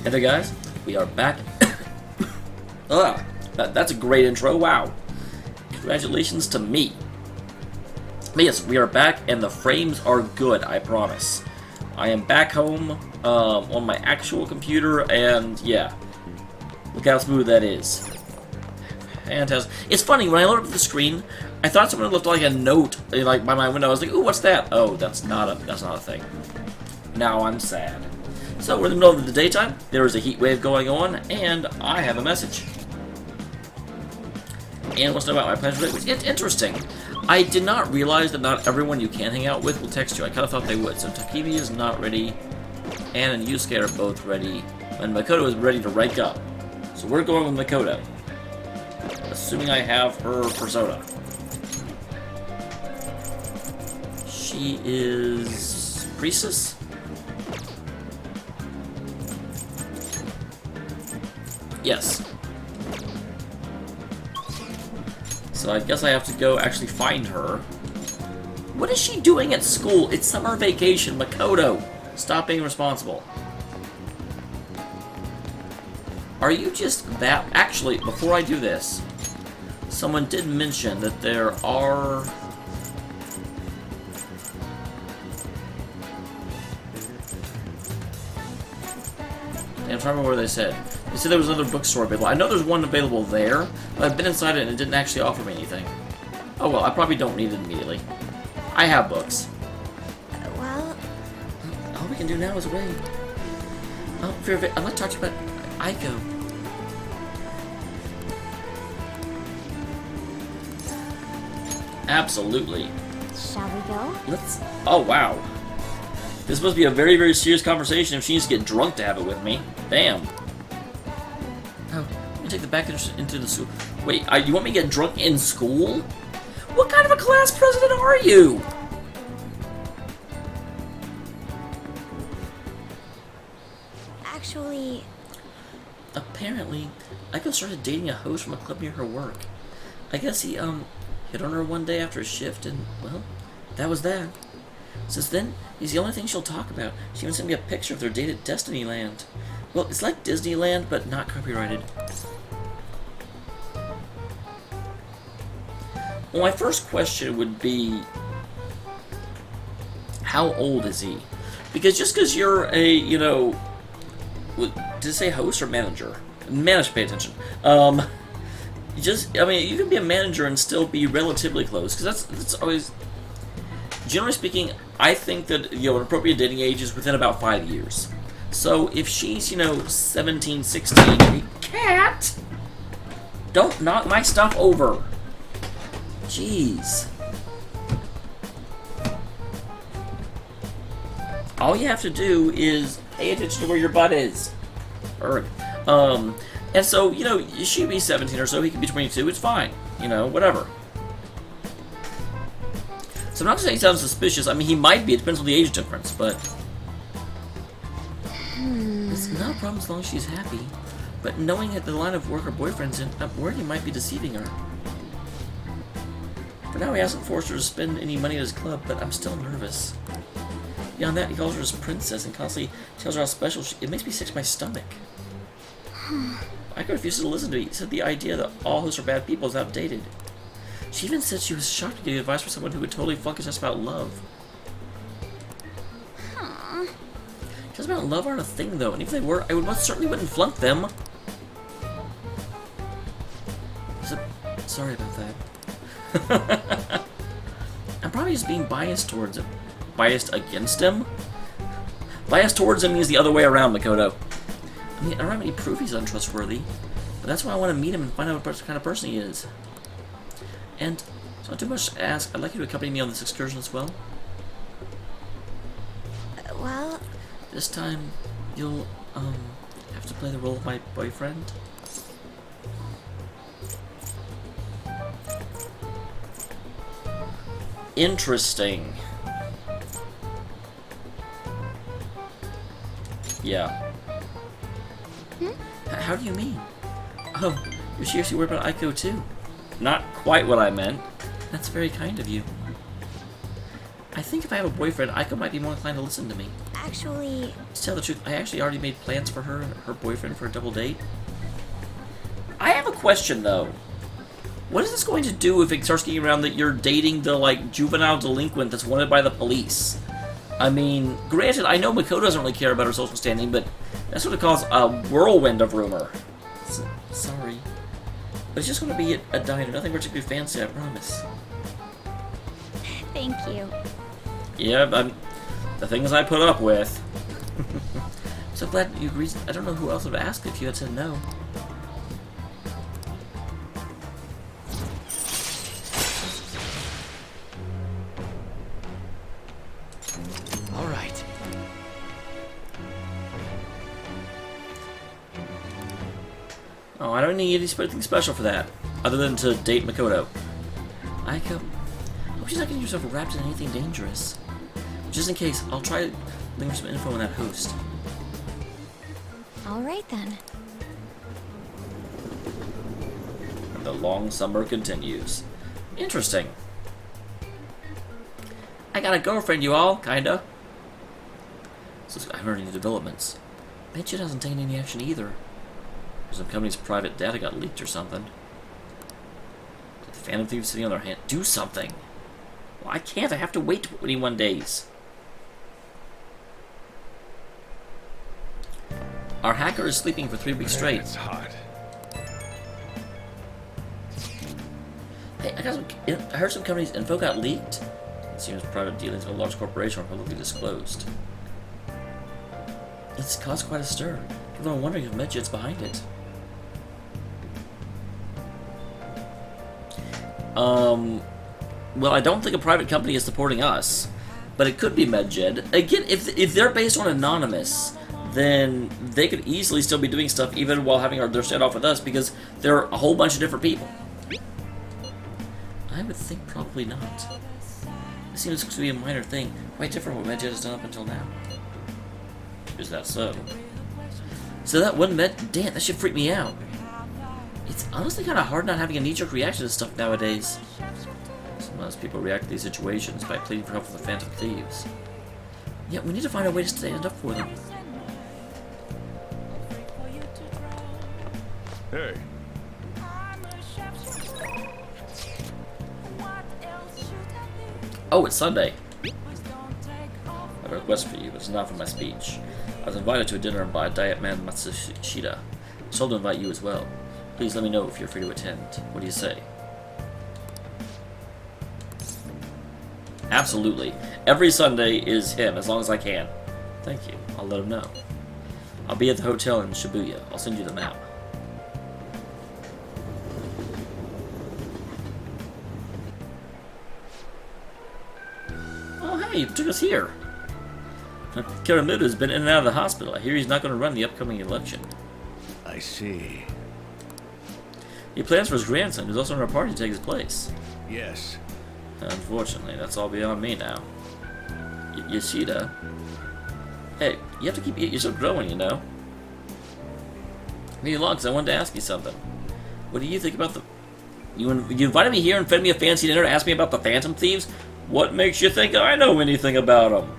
Hey there guys, we are back. That's a great intro, wow. Congratulations to me. But yes, we are back and the frames are good, I promise. I am back home on my actual computer and yeah, look how smooth that is. Fantastic. It's funny, when I loaded up the screen, I thought someone left like a note like by my window. I was like, ooh, what's that? Oh, that's not a thing. Now I'm sad. So we're in the middle of the daytime, there is a heat wave going on, and I have a message. And wants to know about my plans today, which is interesting. I did not realize that not everyone you can hang out with will text you. I kind of thought they would. So Takibi is not ready, Ann and Yusuke are both ready, and Makoto is ready to rank up. So we're going with Makoto. Assuming I have her persona. She is Priestess? Yes. So I guess I have to go actually find her. What is she doing at school? It's summer vacation, Makoto. Stop being responsible. Are you just that... Actually, before I do this, someone did mention that there are... I'm trying to remember what they said. They said there was another bookstore available. I know there's one available there, but I've been inside it and it didn't actually offer me anything. Oh well, I probably don't need it immediately. I have books. Well... All we can do now is wait. Oh, Fear of it. I'd like to talk to you about Aiko. Absolutely. Shall we go? Let's... Oh, wow. This must be a very, very serious conversation if she needs to get drunk to have it with me. Damn. Oh, let me take the back into the school. Wait, you want me to get drunk in school? What kind of a class president are you? Actually... Apparently, Aiko started dating a host from a club near her work. I guess he, hit on her one day after a shift and, well, that was that. Since then, he's the only thing she'll talk about. She even sent me a picture of their date at Destinyland. Well, it's like Disneyland, but not copyrighted. Well, my first question would be, how old is he? Because just because you're a, you know, did it say host or manager? Manager, pay attention. I mean, you can be a manager and still be relatively close, because that's always... Generally speaking, I think that, you know, an appropriate dating age is within about 5 years. So if she's, you know, 17, 16, hey, cat! Don't knock my stuff over. Jeez. All you have to do is pay attention to where your butt is. And so, you know, she'd be 17 or so, he could be 22, it's fine. You know, whatever. So I'm not saying he sounds suspicious. I mean, he might be. It depends on the age difference, but... It's not a problem as long as she's happy. But knowing that the line of work her boyfriend's in, I'm worried he might be deceiving her. For now, he hasn't forced her to spend any money at his club, but I'm still nervous. Beyond that, he calls her his princess and constantly tells her how special she... It makes me sick to my stomach. Aiko refuses to listen to me. He said the idea that all hosts are bad people is outdated. She even said she was shocked to get advice from someone who would totally focus just about love. Just about love aren't a thing, though, and if they were, I would most certainly wouldn't flunk them. Sorry about that. I'm probably just being biased towards him. Biased against him? Biased towards him means the other way around, Makoto. I mean, I don't have any proof he's untrustworthy, but that's why I want to meet him and find out what kind of person he is. And, it's not too much to ask, I'd like you to accompany me on this excursion as well. Well... This time, you'll, have to play the role of my boyfriend. Interesting. Yeah. How do you mean? Oh, you're seriously worried about Aiko too? Not quite what I meant. That's very kind of you. I think if I have a boyfriend, Aiko might be more inclined to listen to me. Actually, To tell the truth, I actually already made plans for her and her boyfriend for a double date. I have a question, though. What is this going to do if it starts getting around that you're dating the, like, juvenile delinquent that's wanted by the police? I mean, granted, I know Makoto doesn't really care about her social standing, but that's what it calls a whirlwind of rumor. Sorry. But it's just going to be a diner. Nothing particularly fancy, I promise. thank you. Yeah, the things I put up with. So glad you agreed. I don't know who else would have asked if you had said no. All right. Oh, I don't need anything special for that, other than to date Makoto. Aiko, hope she's not getting herself wrapped in anything dangerous. Just in case, I'll try to leave her some info on that host. All right then. And the long summer continues. Interesting. I got a girlfriend, you all, kinda. So I heard any developments. Bet you hasn't taken any action either. Some company's private data got leaked or something. Did the Phantom Thieves sitting on their hand do something? Well, I can't. I have to wait 21 days. Our hacker is sleeping for 3 weeks straight. It's hot. Hey, I heard some company's info got leaked. It seems private dealings with a large corporation are publicly disclosed. It's caused quite a stir. People are wondering if Medjed's behind it. Well, I don't think a private company is supporting us, but it could be Medjed. Again, if they're based on Anonymous, then they could easily still be doing stuff even while having their standoff with us, because they're a whole bunch of different people. I would think probably not. This seems to be a minor thing, quite different from what Medjed has done up until now. Is that so? So that one damn, that should freak me out. It's honestly kind of hard not having a knee-jerk reaction to stuff nowadays. Sometimes people react to these situations by pleading for help from the Phantom Thieves. Yet we need to find a way to stand up for them. Hey. Oh, it's Sunday. I have a request for you, but it's not for my speech. I was invited to a dinner by Diet Man Matsushita. I was told to invite you as well. Please let me know if you're free to attend. What do you say? Absolutely. Every Sunday is him, as long as I can. Thank you. I'll let him know. I'll be at the hotel in Shibuya. I'll send you the map. Oh, hey, you took us here. Karamuda has been in and out of the hospital. I hear he's not going to run the upcoming election. I see. He plans for his grandson, who's also in our party, to take his place. Yes. Unfortunately, that's all beyond me now. Yoshida. Hey, you have to keep... You're still growing, you know. Me along, because I wanted to ask you something. What do you think about the... You invited me here and fed me a fancy dinner to ask me about the Phantom Thieves? What makes you think I know anything about them?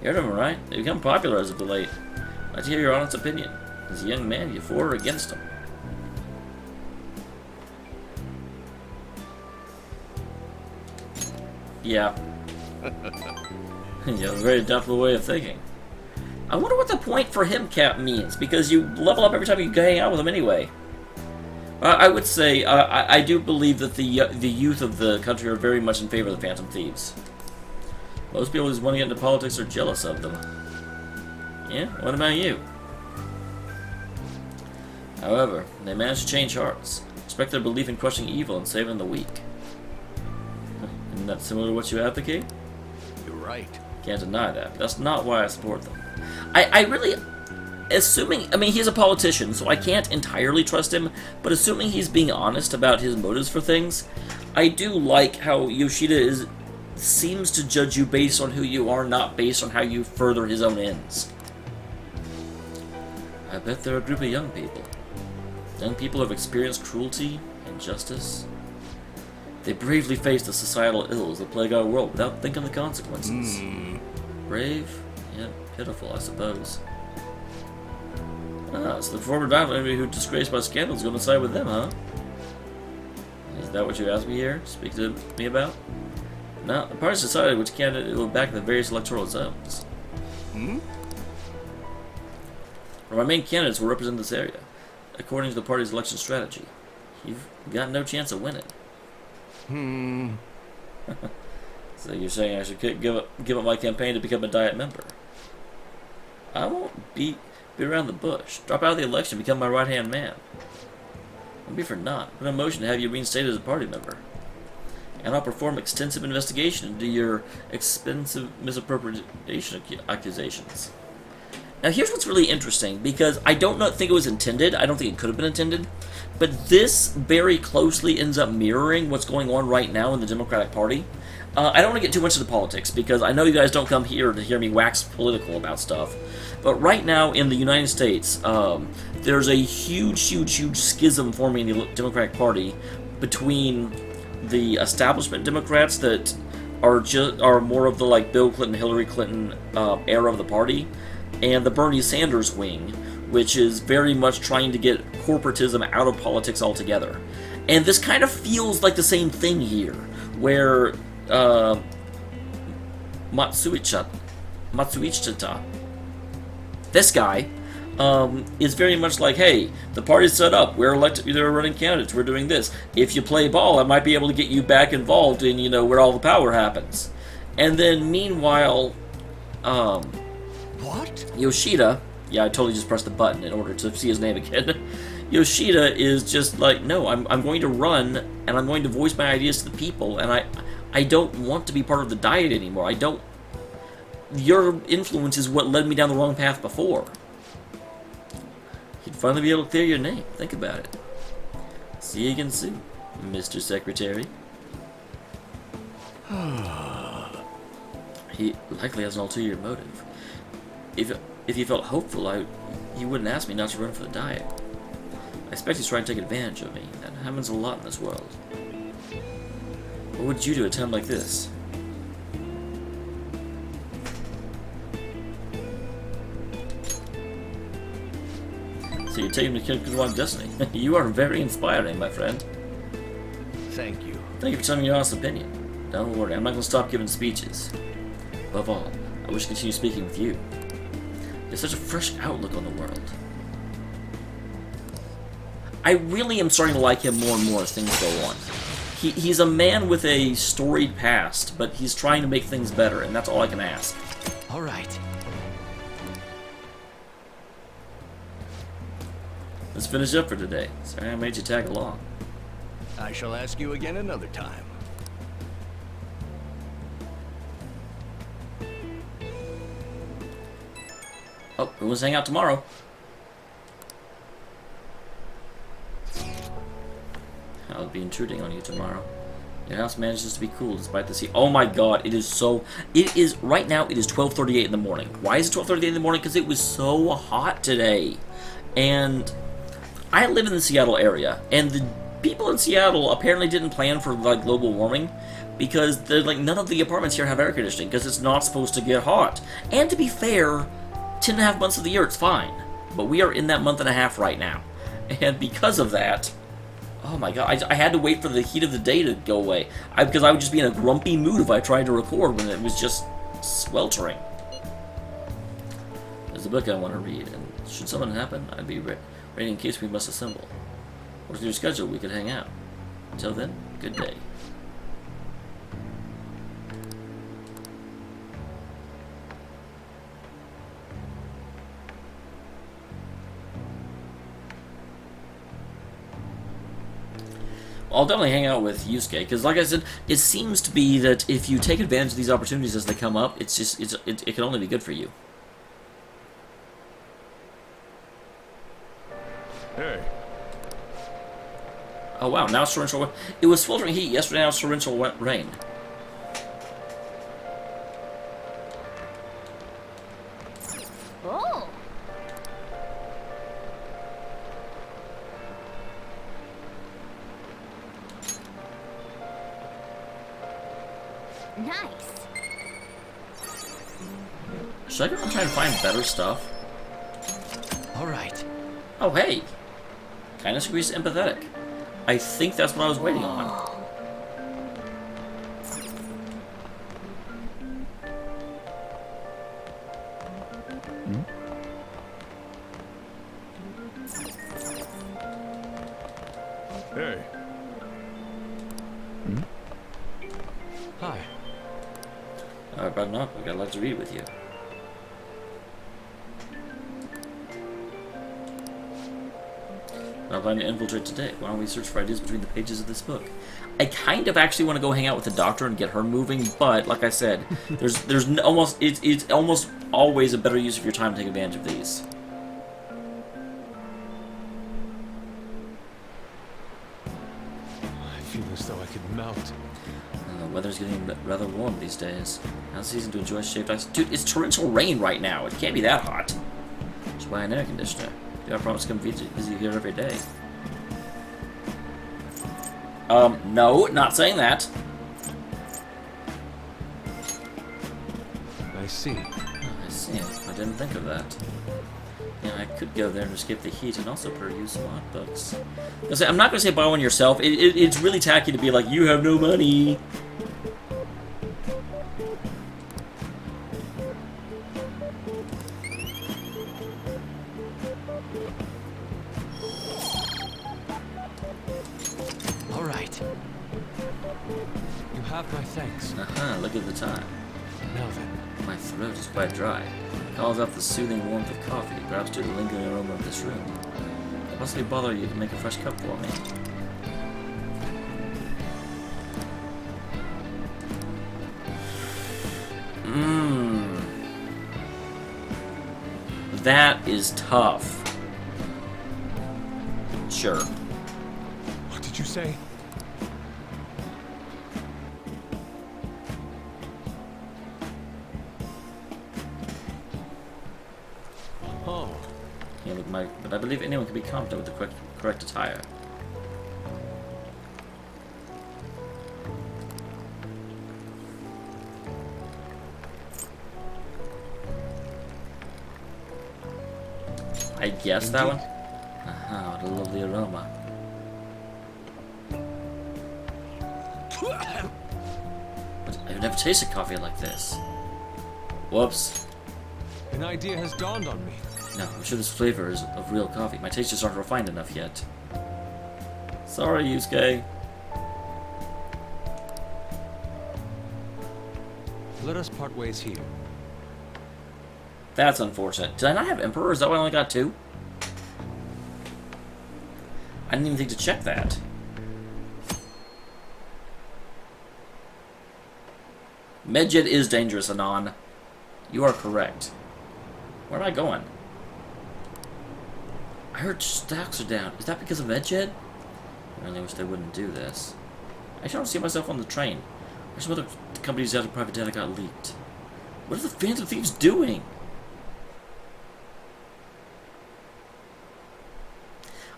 You heard of them, right? They've become popular as of late. I'd like to hear your honest opinion. As a young man, you for or against them? Yeah. You have a very adaptable way of thinking. I wonder what the point for him cap means, because you level up every time you hang out with him anyway. I would say, I do believe that the youth of the country are very much in favor of the Phantom Thieves. Most people who just want to get into politics are jealous of them. Yeah, what about you? However, they managed to change hearts, respect their belief in crushing evil and saving the weak. Isn't that similar to what you advocate? You're right. Can't deny that, but that's not why I support them. I really... Assuming... I mean, he's a politician, so I can't entirely trust him, but assuming he's being honest about his motives for things, I do like how Yoshida seems to judge you based on who you are, not based on how you further his own ends. I bet they're a group of young people. Young people who have experienced cruelty, injustice. They bravely face the societal ills that plague our world without thinking the consequences. Brave? Yeah, pitiful, I suppose. Ah, so the former Dameol who disgraced by scandal is going to side with them, huh? Is that what you asked me here? Speak to me about? No, the parties decided which candidate will back the various electoral zones. Our main candidates will represent this area, according to the party's election strategy. You've got no chance of winning. So you're saying I should give up my campaign to become a Diet member? I won't beat around the bush. Drop out of the election, become my right-hand man. I'll be for naught. Put in motion to have you reinstated as a party member. And I'll perform extensive investigation into your expensive misappropriation accusations. Now here's what's really interesting, because I don't think it was intended, I don't think it could have been intended, but this very closely ends up mirroring what's going on right now in the Democratic Party. I don't want to get too much into politics, because I know you guys don't come here to hear me wax political about stuff, but right now in the United States, there's a huge schism forming in the Democratic Party between the establishment Democrats that are more of the like Bill Clinton, Hillary Clinton era of the party, and the Bernie Sanders wing, which is very much trying to get corporatism out of politics altogether. And this kind of feels like the same thing here, where Matsuichita, this guy, is very much like, hey, the party's set up, we're running candidates, we're doing this. If you play ball, I might be able to get you back involved in, where all the power happens. And then, meanwhile, What? Yoshida, yeah, I totally just pressed the button in order to see his name again. Yoshida is just like, no, I'm going to run, and I'm going to voice my ideas to the people, and I don't want to be part of the Diet anymore. Your influence is what led me down the wrong path before. You'd finally be able to clear your name. Think about it. See you again soon, Mr. Secretary. He likely has an ulterior motive. If he felt hopeful, he wouldn't ask me not to run for the Diet. I expect he's trying to take advantage of me. That happens a lot in this world. What would you do at a time like this? So you're taking me to Kid Destiny. You are very inspiring, my friend. Thank you. Thank you for telling me your honest opinion. Don't worry, I'm not going to stop giving speeches. Above all, I wish to continue speaking with you. You have such a fresh outlook on the world. I really am starting to like him more and more as things go on. He's a man with a storied past, but he's trying to make things better, and that's all I can ask. All right. Let's finish up for today. Sorry I made you tag along. I shall ask you again another time. Oh, we will hang out tomorrow. I'll be intruding on you tomorrow. Your house manages to be cool despite the sea. Oh my god, it is so... It is... Right now, it is 12:38 in the morning. Why is it 12:38 in the morning? Because it was so hot today. And I live in the Seattle area, and the people in Seattle apparently didn't plan for, like, global warming, because they're like, none of the apartments here have air conditioning, because it's not supposed to get hot. And to be fair, 10.5 months of the year, it's fine. But we are in that month and a half right now. And because of that, oh my god, I had to wait for the heat of the day to go away. Because I would just be in a grumpy mood if I tried to record when it was just sweltering. There's a book I want to read, and should something happen, I'd be ready in case we must assemble. What's your schedule? We could hang out. Until then, good day. I'll definitely hang out with Yusuke, because like I said, it seems to be that if you take advantage of these opportunities as they come up, it can only be good for you. Hey. Oh wow, now it's torrential. It was sweltering heat yesterday, now it's torrential rain. Oh. Nice. Should I go and try and find better stuff? All right. Oh, hey. Kindness agrees to empathetic. I think that's what I was waiting on. Hey. Hi. I brought up. I got a lot to read with you. I'm planning to infiltrate today. Why don't we search for ideas between the pages of this book? I kind of actually want to go hang out with the doctor and get her moving, but like I said, it's almost always a better use of your time to take advantage of these. I feel as though I could melt. The weather's getting rather warm these days. Now's the season to enjoy shaved ice. Dude, it's torrential rain right now. It can't be that hot. Just buy an air conditioner. Dude, I promise to come visit you here every day. No, not saying that. I see. Oh, I see. I didn't think of that. Yeah, I could go there and escape the heat and also peruse some art books. I'm not going to say buy one yourself. It's really tacky to be like, you have no money. All right. You have my thanks. Look at the time. Now then. My throat is quite dry. It calls out the soothing warmth of coffee, perhaps due to the lingering aroma of this room. I'll possibly bother you to make a fresh cup for me. That is tough. Sure. What did you say? Oh. Yeah, but I believe anyone can be competent with the correct attire. I guess that one? What a lovely aroma. But I've never tasted coffee like this. Whoops. An idea has dawned on me. No, I'm sure this flavor is of real coffee. My taste just aren't refined enough yet. Sorry, Yusuke. Let us part ways here. That's unfortunate. Did I not have Emperor? Is that why I only got 2? I didn't even think to check that. Medjed is dangerous, Anon. You are correct. Where am I going? I heard stocks are down. Is that because of Medjed? I really wish they wouldn't do this. I just don't see myself on the train. Or some other companies out of private data got leaked. What are the Phantom Thieves doing?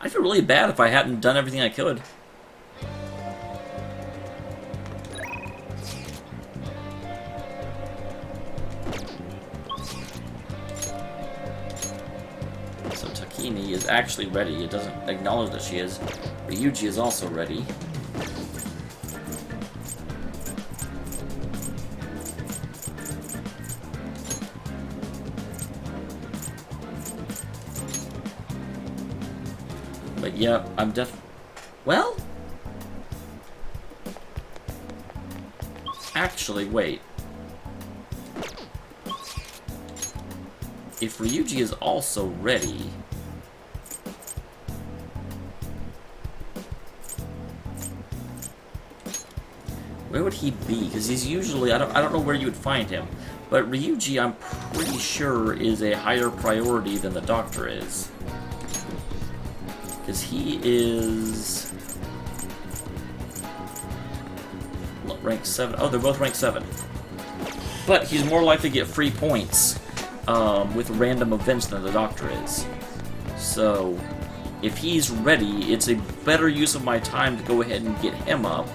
I'd feel really bad if I hadn't done everything I could. So Takimi is actually ready. It doesn't acknowledge that she is. Ryuji is also ready. But yeah, I'm well? Actually, wait. If Ryuji is also ready... where would he be? Because he's usually... I don't know where you would find him. But Ryuji, I'm pretty sure, is a higher priority than the Doctor is. Because he is... rank 7. Oh, they're both rank 7. But he's more likely to get free points with random events than the Doctor is. So, if he's ready, it's a better use of my time to go ahead and get him up.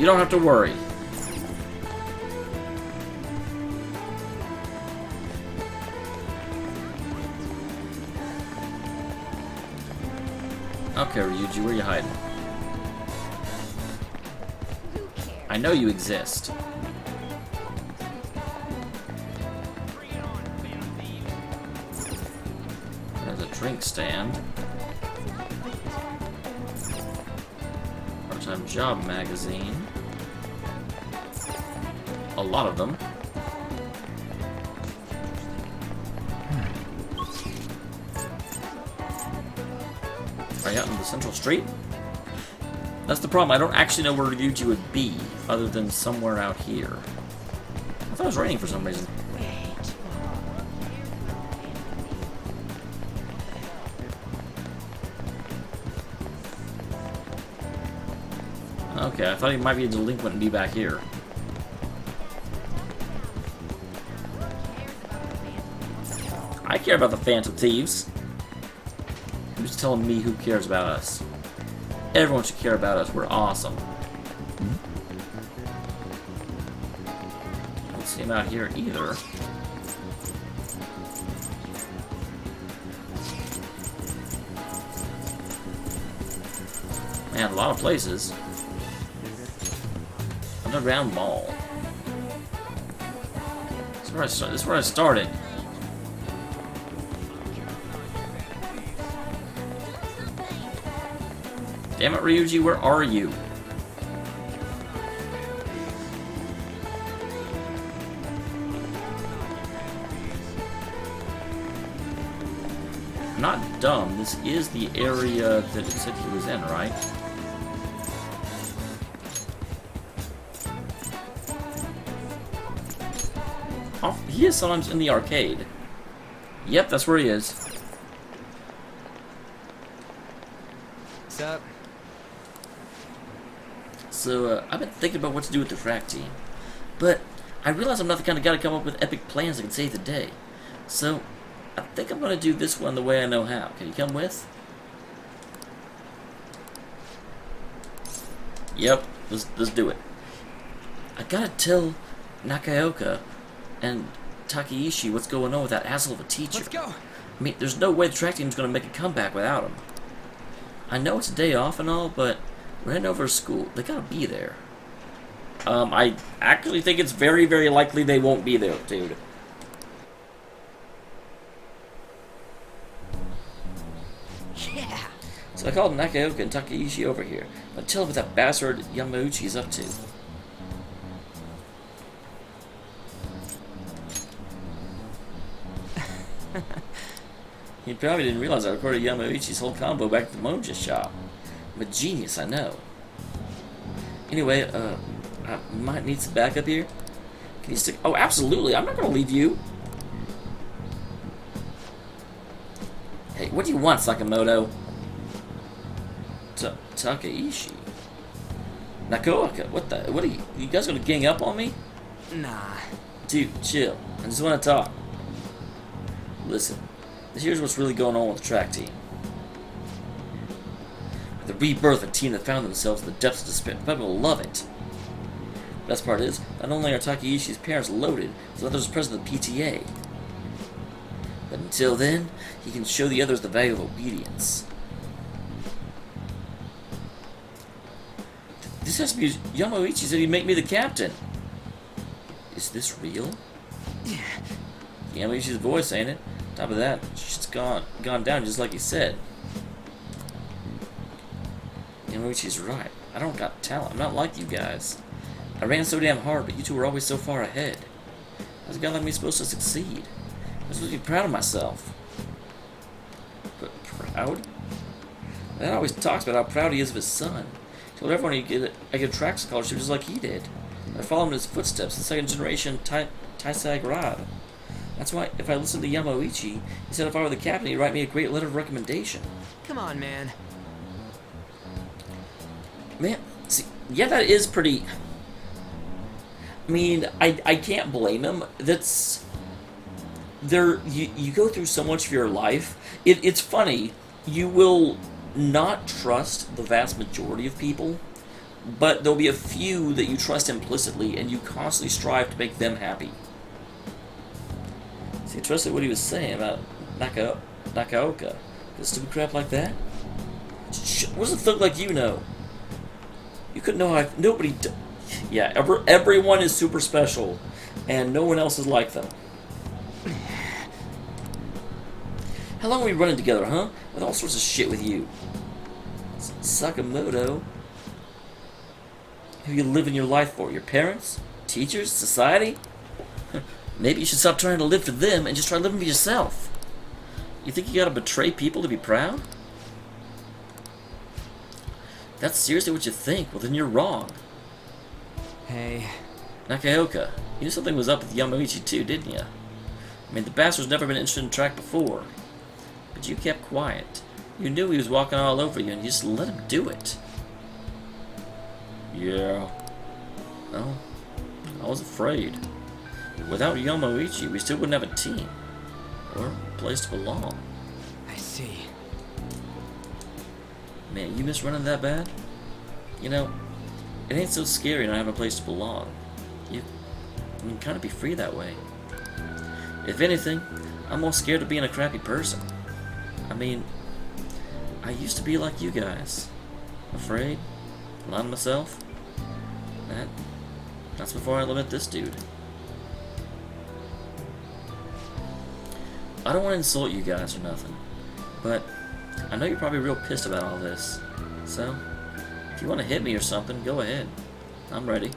You don't have to worry. Okay, Ryuji, where are you hiding? I know you exist. There's a drink stand. Part-time job magazine. A lot of them. Are you out in the central street? That's the problem. I don't actually know where Ryuji would be, other than somewhere out here. I thought it was raining for some reason. Okay, I thought he might be a delinquent and be back here. I care about the Phantom Thieves. Who's telling me who cares about us? Everyone should care about us. We're awesome. I don't see him out here either. Man, a lot of places. Underground Mall. This is where I started. Damn it, Ryuji, where are you? I'm not dumb. This is the area that it said he was in, right? Oh, he is sometimes in the arcade. Yep, that's where he is. What's up? So, I've been thinking about what to do with the track team. But I realize I'm not the kind of guy to come up with epic plans that can save the day. So, I think I'm going to do this one the way I know how. Can you come with? Yep, let's do it. I gotta tell Nakaoka and Takeishi what's going on with that asshole of a teacher. Let's go. I mean, there's no way the track team's going to make a comeback without him. I know it's a day off and all, but we're heading over to school. They gotta be there. I actually think it's very, very likely they won't be there, dude. Yeah. So I called Nakaoka and Takeishi over here. I'll tell them what that bastard Yamauchi's up to. He probably didn't realize I recorded Yamauchi's whole combo back at the Monja shop. I'm a genius, I know. Anyway, I might need some backup here. Can you stick? Oh, absolutely. I'm not gonna leave you. Hey, what do you want, Sakamoto? Takeishi. Nakaoka, what are you guys gonna gang up on me? Nah. Dude, chill. I just wanna talk. Listen, here's what's really going on with the track team. The rebirth of a team that found themselves in the depths of despair. People will love it. Best part is, not only are Takeishi's parents loaded, so others are president of the PTA. But until then, he can show the others the value of obedience. This has to be Yamauchi said he'd make me the captain. Is this real? Yamauchi's voice, ain't it? Top of that, she's gone down just like he said. Yamauchi's right. I don't got talent. I'm not like you guys. I ran so damn hard, but you two were always so far ahead. How's a guy like me supposed to succeed? I'm supposed to be proud of myself. But proud? Dad always talks about how proud he is of his son. He told everyone I get a track scholarship just like he did. I follow him in his footsteps, the second generation Taisai Rad. That's why, if I listened to Yamauchi, he said if I were the captain, he'd write me a great letter of recommendation. Come on, man. Man, see, yeah, that is pretty... I mean, I can't blame him. That's... You go through so much of your life. It's funny. You will not trust the vast majority of people, but there'll be a few that you trust implicitly, and you constantly strive to make them happy. See, I trusted what he was saying about Nakaoka. Does stupid crap like that? What does a thug like you know? You couldn't know how nobody. Yeah, everyone is super special, and no one else is like them. How long are we running together, huh? With all sorts of shit with you. Sakamoto. Who you living your life for? Your parents? Teachers? Society? Maybe you should stop trying to live for them and just try living for yourself. You think you gotta betray people to be proud? If that's seriously what you think, well then you're wrong. Hey. Nakaoka, you knew something was up with Yamauchi too, didn't you? I mean, the bastard's never been interested in track before. But you kept quiet. You knew he was walking all over you and you just let him do it. Yeah. Well, I was afraid. Without Yamauchi, we still wouldn't have a team. Or a place to belong. I see. Man, you miss running that bad? You know, it ain't so scary not having a place to belong. You can kind of be free that way. If anything, I'm more scared of being a crappy person. I mean, I used to be like you guys. Afraid, lying to myself. That's before I met this dude. I don't want to insult you guys or nothing, but I know you're probably real pissed about all this. So, if you want to hit me or something, go ahead. I'm ready.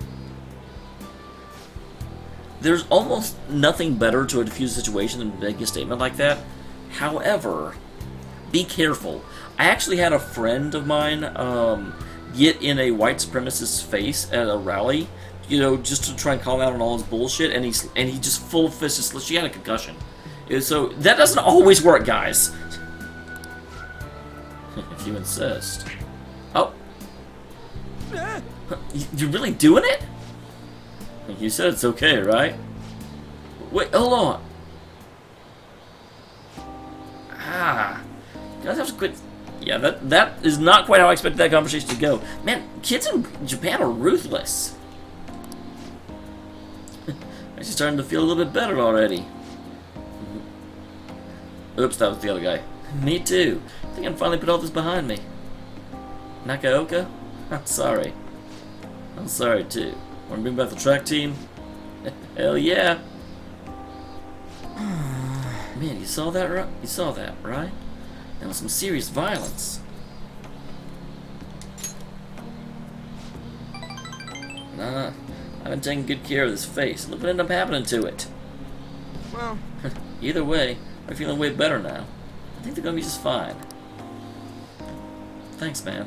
There's almost nothing better to a diffuse situation than making a statement like that. However, be careful. I actually had a friend of mine get in a white supremacist's face at a rally, you know, just to try and call him out on all his bullshit, and he just full fisted. She had a concussion. So that doesn't always work, guys. If you insist. Oh. You're really doing it? You said it's okay, right? Wait, hold on. You guys have to quit. Yeah, that is not quite how I expected that conversation to go. Man, kids in Japan are ruthless. Actually starting to feel a little bit better already. Oops, that was the other guy. Me too. I think I can finally put all this behind me. Nakaoka? I'm sorry. I'm sorry too. Want to bring back the track team? Hell yeah. Man, you saw that, right? You saw that, right? That was some serious violence. Nah, I've been taking good care of this face. Look what ended up happening to it. Well, Either way, I'm feeling way better now. I think they're gonna be just fine. Thanks, man.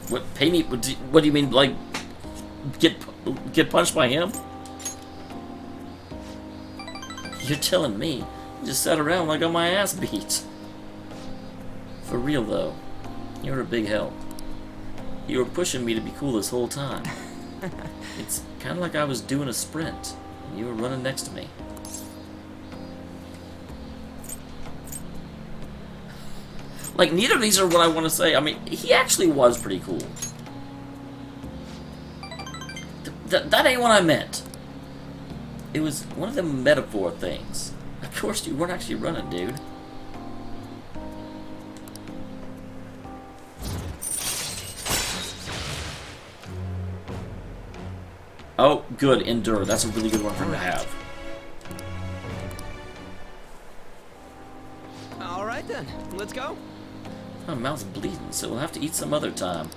What? Pay me? What do you mean? Like, get punched by him? You're telling me? I just sat around like I got my ass beat. For real though, you were a big help. You were pushing me to be cool this whole time. It's kind of like I was doing a sprint, and you were running next to me. Like, neither of these are what I want to say. I mean, he actually was pretty cool. That ain't what I meant. It was one of them metaphor things. Of course, you weren't actually running, dude. Oh, good, endure. That's a really good one for him to have. alright then. Let's go. My mouth's bleeding, so we'll have to eat some other time.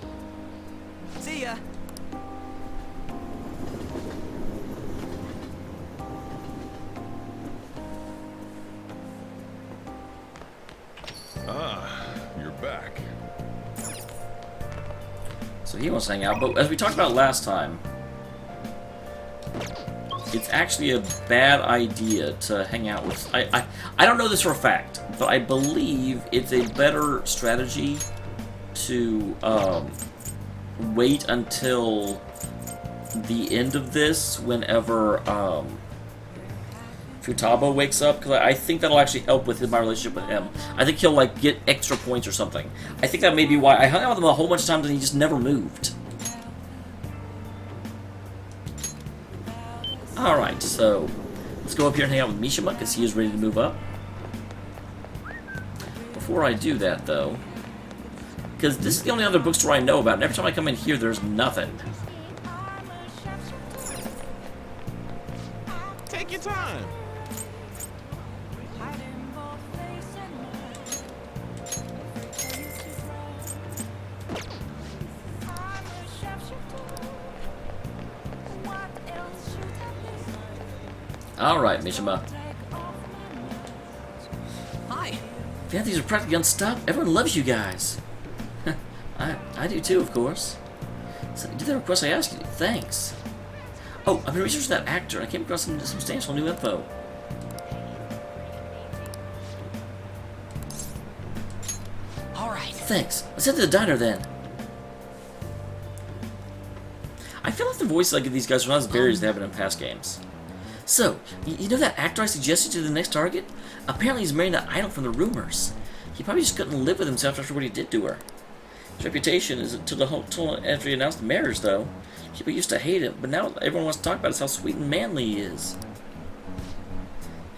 See ya. Ah, you're back. So he wants to hang out, but as we talked about last time, it's actually a bad idea to hang out with. I don't know this for a fact, but I believe it's a better strategy to wait until the end of this whenever Futaba wakes up, because I think that'll actually help with my relationship with him. I think he'll, like, get extra points or something. I think that may be why I hung out with him a whole bunch of times and he just never moved. Alright, so let's go up here and hang out with Mishima, because he is ready to move up. Before I do that, though, because this is the only other bookstore I know about, and every time I come in here, there's nothing. Take your time. Alright, Mishima. Hi. Phantoms are practically unstoppable. Everyone loves you guys. I do too, of course. So, you did the request I asked you. Thanks. Oh, I've been researching that actor. I came across some substantial new info. All right. Thanks. Let's head to the diner then. I feel like the voices I give these guys are not as varied as they have been in past games. So, you know that actor I suggested to the next target? Apparently he's marrying that idol from the rumors. He probably just couldn't live with himself after what he did to her. His reputation is to the whole after he announced the marriage, though. People used to hate him, but now everyone wants to talk about is how sweet and manly he is.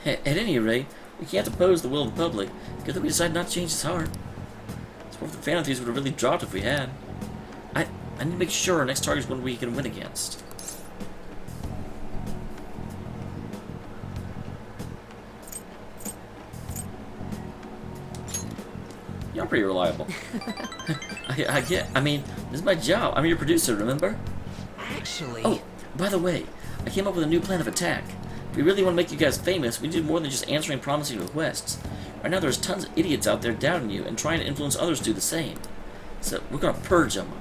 At any rate, we can't oppose the will of the public. Good that we decided not to change his heart. It's worth the Phantom Thieves would have really dropped if we had. I need to make sure our next target is one we can win against. You're pretty reliable. I mean, this is my job. I'm your producer, remember? Actually. Oh, by the way, I came up with a new plan of attack. If we really want to make you guys famous, we do more than just answering promising requests. Right now there's tons of idiots out there doubting you and trying to influence others to do the same. So we're gonna purge them.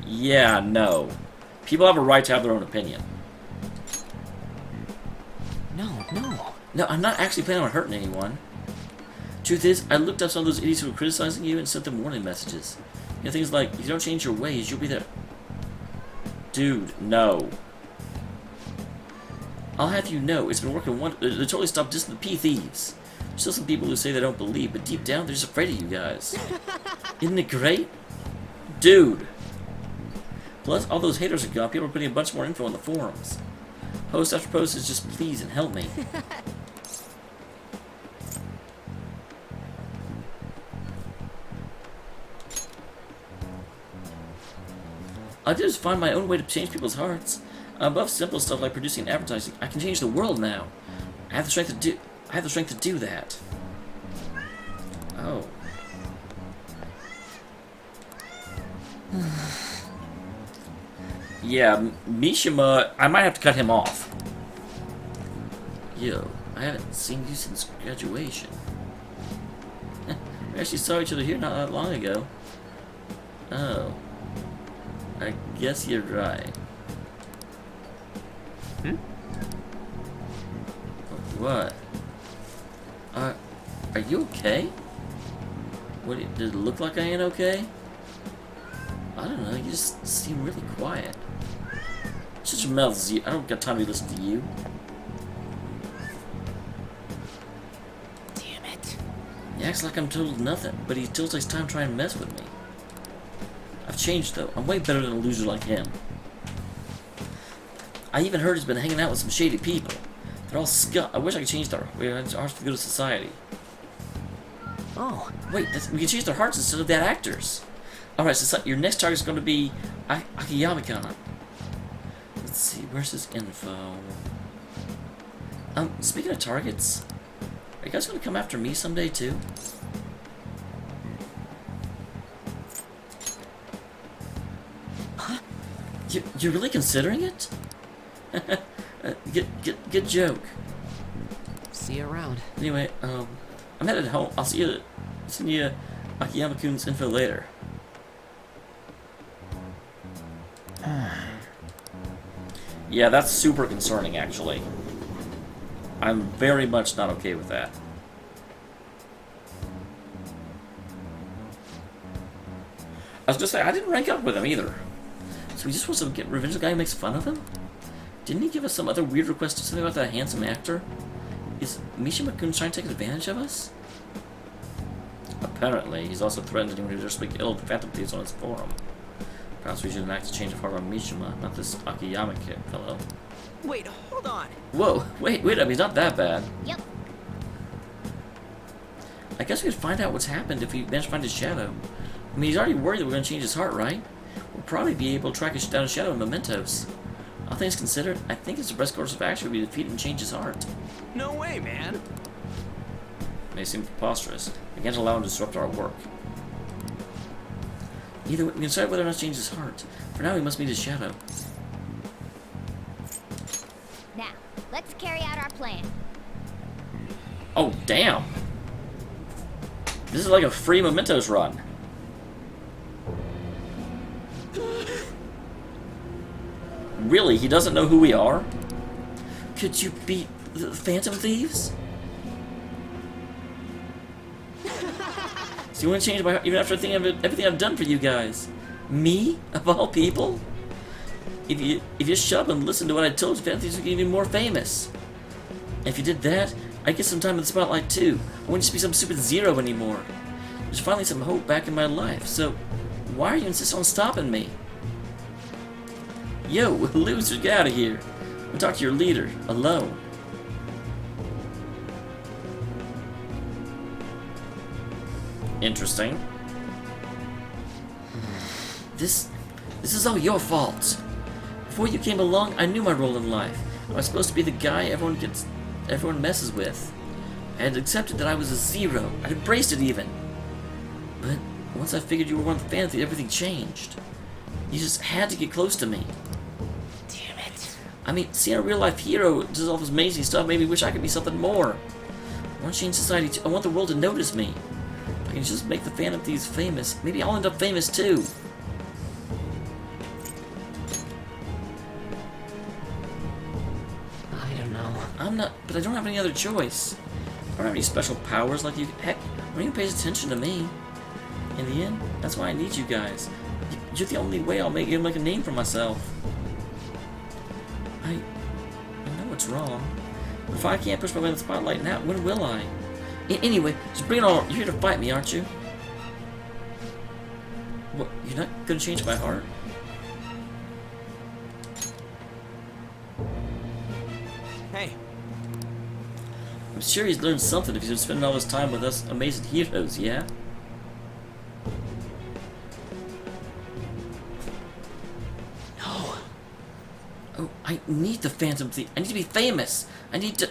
Yeah, no. People have a right to have their own opinion. No, I'm not actually planning on hurting anyone. Truth is, I looked up some of those idiots who were criticizing you and sent them warning messages. You know, things like, if you don't change your ways, you'll be there. Dude, no. I'll have you know, it's been working they totally stopped dissing the P-Thieves. There's still some people who say they don't believe, but deep down, they're just afraid of you guys. Isn't it great? Dude. Plus, all those haters are gone, people are putting a bunch more info on the forums. Post after post is just please and help me. I did just find my own way to change people's hearts. Above simple stuff like producing advertising, I can change the world now. I have the strength to do that. Oh. Yeah, Mishima, I might have to cut him off. Yo, I haven't seen you since graduation. We actually saw each other here not that long ago. Oh. I guess you're right. What? Are you okay? What, did it look like I ain't okay? I don't know, you just seem really quiet. Shut your mouth, Z. I don't got time to listen to you. Damn it. He acts like I'm total nothing, but he still takes time trying to mess with me. I've changed, though. I'm way better than a loser like him. I even heard he's been hanging out with some shady people. They're all scum. I wish I could change their hearts for the good of society. Oh. Wait, we can change their hearts instead of that actors. Alright, so your next target is going to be Akiyama-kan. Let's see, where's his info? Speaking of targets, are you guys going to come after me someday, too? Huh? You're really considering it? Good joke. See you around. Anyway, I'm headed home. I'll send you Akiyama-kun's info later. Yeah, that's super concerning, actually. I'm very much not okay with that. I was gonna say, I didn't rank up with him either. So he just wants to get revenge on the guy who makes fun of him? Didn't he give us some other weird request, something about that handsome actor? Is Mishima-kun trying to take advantage of us? Apparently, he's also threatened anyone who dares speak ill of the Phantom Thieves on his forum. Perhaps we should enact a change of heart on Mishima, not this Akiyama kid fellow. Wait, hold on. Whoa, wait, I mean, he's not that bad. Yep. I guess we could find out what's happened if we manage to find his shadow. I mean, he's already worried that we're going to change his heart, right? We'll probably be able to track down his shadow in mementos. All things considered, I think it's the best course of action would be to defeat and change his heart. No way, man. It may seem preposterous. We can't allow him to disrupt our work. Either way, we can decide whether or not to change his heart. For now, we must meet his shadow. Now, let's carry out our plan. Oh, damn! This is like a free mementos run. Really? He doesn't know who we are? Could you beat the Phantom Thieves? So you want to change my heart even after everything I've done for you guys? Me? Of all people? If you just shut up and listen to what I told you, Phantom Thieves would get even more famous. And if you did that, I'd get some time in the spotlight too. I wouldn't just be some stupid zero anymore. There's finally some hope back in my life, so why are you insisting on stopping me? Yo, loser, get out of here. I'll talk to your leader, alone. Interesting. This is all your fault. Before you came along, I knew my role in life. I was supposed to be the guy everyone messes with. I had accepted that I was a zero. I embraced it even. But once I figured you were one of the Phantom, everything changed. You just had to get close to me. Damn it. I mean, seeing a real-life hero does all this amazing stuff made me wish I could be something more. I want to change society too. I want the world to notice me. If I can just make the Phantom Thieves famous, maybe I'll end up famous too. I don't know. I'm not, but I don't have any other choice. I don't have any special powers like you. Heck, no one even pays attention to me. In the end, that's why I need you guys. You're the only way I'll make a name for myself. I know it's wrong. But if I can't push my way in the spotlight now, when will I? Anyway, just bring it on. You're here to fight me, aren't you? What? You're not gonna change my heart? Hey. I'm sure he's learned something if he's been spending all his time with us amazing heroes, yeah? No. Oh, I need the Phantom Thief. I need to be famous. I need to...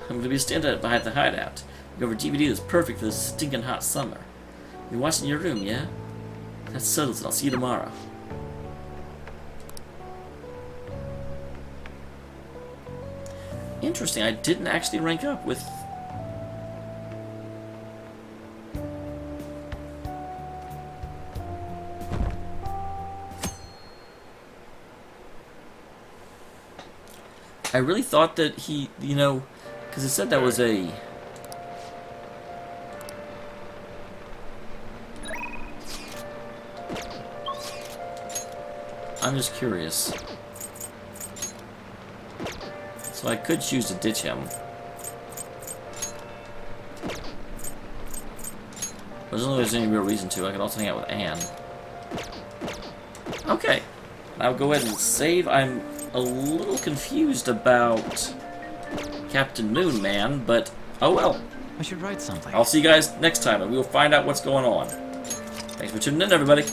I'm going to be standing behind the hideout. Your DVD is perfect for this stinking hot summer. You're watching your room, yeah? That settles it. I'll see you tomorrow. Interesting. I didn't actually rank up with... I really thought that he, you know... Because it said that was a... I'm just curious. So I could choose to ditch him. But as long as there's any real reason to, I could also hang out with Anne. Okay. I'll go ahead and save. I'm a little confused about Captain Moon Man, but oh well. I should write something. I'll see you guys next time and we will find out what's going on. Thanks for tuning in, everybody.